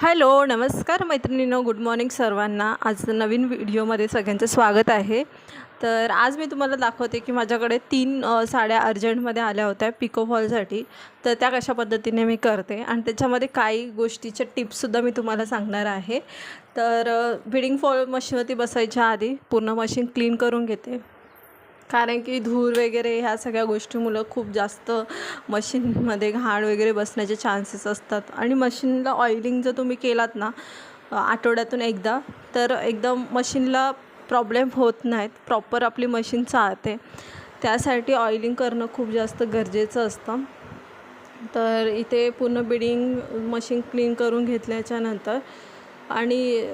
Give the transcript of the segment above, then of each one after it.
Hello, नमस्कार मैत्रिणींनो, good morning सर्वांना। आज नवीन व्हिडिओमध्ये सगळ्यांचं स्वागत आहे। तर आज मी तुम्हाला दाखवते की माझ्याकडे 3 साड्या अर्जंटमध्ये आल्या होत्या पिको फॉलसाठी। तर त्या कशा पद्धतीने मी करते आणि त्याच्यामध्ये काही गोष्टीच्या टिप्ससुद्धा मी तुम्हाला सांगणार आहे। तर बिडिंग फॉल मशीनवरती बसायच्या आधी पूर्ण मशीन क्लीन करून घेते, कारण की धूर वगैरे ह्या सगळ्या गोष्टीमुळं खूप जास्त मशीनमध्ये घाण वगैरे बसण्याचे चान्सेस असतात। आणि मशीनला ऑइलिंग जर तुम्ही केलात ना आठवड्यातून एकदा, तर एकदम मशीनला प्रॉब्लेम होत नाहीत, प्रॉपर आपली मशीन चालते। त्यासाठी ऑइलिंग करणं खूप जास्त गरजेचं असतं। तर इथे पूर्ण बिडिंग मशीन क्लीन करून घेतल्याच्यानंतर आणि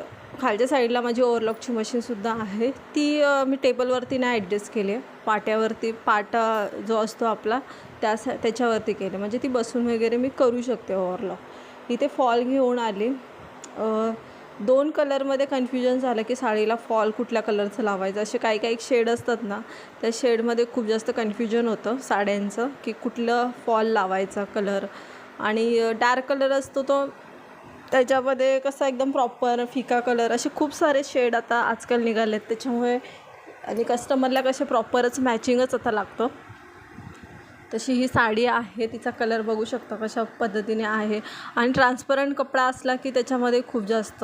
खालच्या साईडला माझी ओव्हरलॉकची मशीनसुद्धा आहे, ती मी टेबलवरती नाही ॲडजस्ट केली आहे, पाट्यावरती पाटा जो असतो आपला त्याच्यावरती केले, म्हणजे ती बसून वगैरे मी करू शकते ओव्हरलॉक। इथे फॉल घेऊन आले। 2 कलरमध्ये कन्फ्युजन झालं की साडीला फॉल कुठल्या कलरचं लावायचं। असे काही काही शेड असतात ना, त्या शेडमध्ये खूप जास्त कन्फ्युजन होतं साड्यांचं की कुठलं फॉल लावायचा कलर। आणि डार्क कलर असतो तो त्याच्यामध्ये कसा एकदम प्रॉपर फिका कलर, असे खूप सारे शेड आता आजकाल निघालेत, त्याच्यामुळे आणि कस्टमरला कसे प्रॉपरच मॅचिंगच आता लागतं। तशी ही साडी आहे, तिचा कलर बघू शकता कशा पद्धतीने आहे। आणि ट्रान्सपरंट कपडा असला की त्याच्यामध्ये खूप जास्त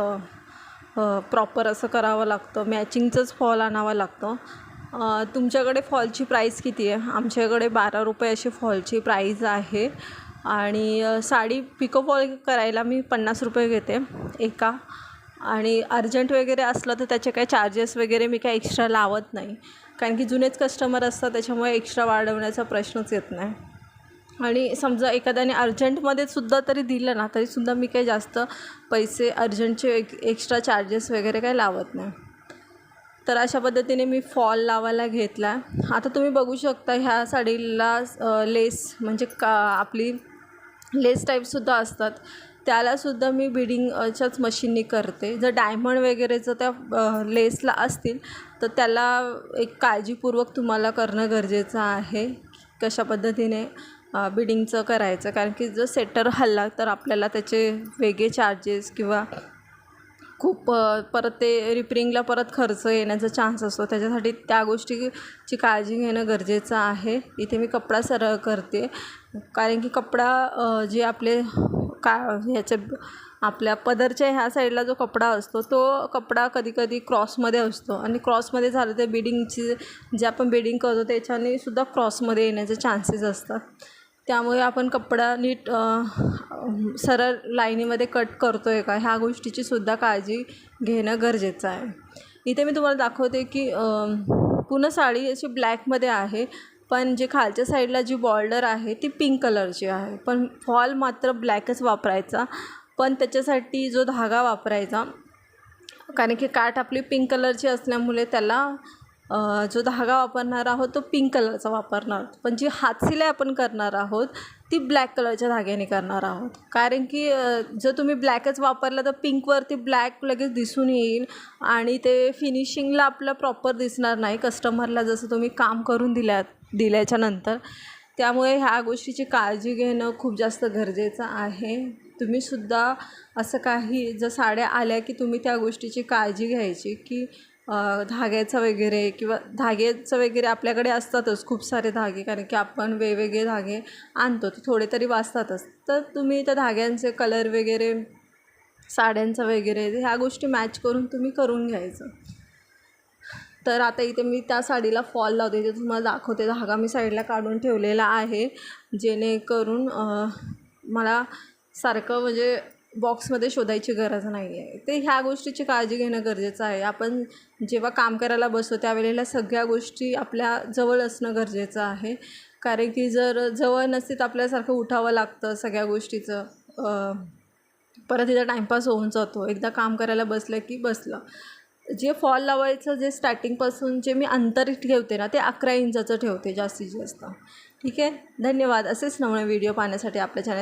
प्रॉपर असं करावं लागतं, मॅचिंगचंच फॉल आणावं लागतं। तुमच्याकडे फॉलची प्राईस किती आहे? आमच्याकडे 12 रुपये अशी फॉलची प्राईज आहे। आणि साडी पिको फॉल करायला मी 50 रुपये घेते एका। आणि अर्जंट वगैरे असलं तर त्याचे काही चार्जेस वगैरे मी काही एक्स्ट्रा लावत नाही, कारण की जुनेच कस्टमर असतात, त्याच्यामुळे एक्स्ट्रा वाढवण्याचा प्रश्नच येत नाही। आणि समजा एखाद्याने अर्जंटमध्ये सुद्धा तरी दिलं ना, तरीसुद्धा मी काही जास्त पैसे अर्जंटचे एक्स्ट्रा चार्जेस वगैरे काही लावत नाही। तर अशा पद्धतीने मी फॉल लावायला घेतला। आता तुम्ही बघू शकता ह्या साडीला लेस म्हणजे आपली लेस टाईपसुद्धा असतात, त्यालासुद्धा मी बिडिंगच्याच मशीननी करते। जर डायमंड वगैरे जर त्या लेसला असतील तर त्याला एक काळजीपूर्वक तुम्हाला करणं गरजेचं आहे, कशा पद्धतीने बिडिंगचं करायचं। कारण की जर सेटर हलला तर आपल्याला त्याचे वेगळे चार्जेस किंवा खूप परत ते रिपेरिंगला परत खर्च येण्याचा चान्स असतो, त्याच्यासाठी त्या गोष्टीची काळजी घेणं गरजेचं आहे। इथे मी कपडा सरळ करते, कारण की कपडा जे आपले ह्याचे आपल्या पदरच्या ह्या साईडला जो कपडा असतो तो कपडा कधीकधी क्रॉसमध्ये असतो, आणि क्रॉसमध्ये झालं तर बिडिंगची जे आपण बिडिंग करतो त्याच्याने सुद्धा क्रॉसमध्ये येण्याचे चान्सेस असतात। त्यामुळे आपण कपडा नीट सरळ लाईनीमध्ये कट करतो आहे का, ह्या गोष्टीची सुद्धा काळजी घेणं गरजेचं आहे। इथे मी तुम्हाला दाखवते की पूर्ण साडी अशी ब्लॅकमध्ये आहे, पण जे खालच्या साईडला जी बॉर्डर आहे ती पिंक कलरची आहे, पण फॉल मात्र ब्लॅकच वापरायचा। पण त्याच्यासाठी जो धागा वापरायचा, कारण की काठ आपली पिंक कलरची असल्यामुळे त्याला जो धागा वापरणार आहोत तो पिंक कलरचा वापरणार, पण जी हातशिलाई आपण करणार आहोत ती ब्लॅक कलरच्या धाग्याने करणार आहोत। कारण की जर तुम्ही ब्लॅकच वापरला तर पिंकवरती ब्लॅक लगेच दिसून येईल आणि ते फिनिशिंगला आपलं प्रॉपर दिसणार नाही कस्टमरला, जसं तुम्ही काम करून दिल्याच्या नंतर। त्यामुळे ह्या गोष्टीची काळजी घेणं खूप जास्त गरजेचं आहे। तुम्हीसुद्धा असं काही जर साड्या आल्या की तुम्ही त्या गोष्टीची काळजी घ्यायची की धाग्याचं वगैरे किंवा धाग्याचं वगैरे आपल्याकडे असतातच खूप सारे धागे, कारण की आपण वेगवेगळे धागे आणतो, तर थोडे तरी वाचतातच। तर तुम्ही त्या धाग्यांचे कलर वगैरे साड्यांचं वगैरे ह्या गोष्टी मॅच करून तुम्ही करून घ्यायचं। तर आता इथे मी त्या साडीला फॉल लावते, ते तुम्हाला दाखवते। धागा मी साईडला काढून ठेवलेला आहे, जेणेकरून मला सारखं म्हणजे बॉक्समध्ये शोधायची गरज नाही आहे। ते ह्या गोष्टीची काळजी घेणं गरजेचं आहे। आपण जेव्हा काम करायला बसतो त्यावेळेला सगळ्या गोष्टी आपल्या जवळ असणं गरजेचं आहे, कारण की जर जवळ नसते तर आपल्यासारखं उठावं लागतं सगळ्या गोष्टीचं, परत तिथं टाईमपास होऊन जातो। एकदा काम करायला बसलं की बसलं। जे फॉल लावायचं जे स्टार्टिंगपासून जे मी अंतर ठेवते ना, ते 11 इंचाचं ठेवते जास्तीत जास्त। ठीक आहे, धन्यवाद। असेच नवीन व्हिडिओ पाहण्यासाठी आपल्या चॅनल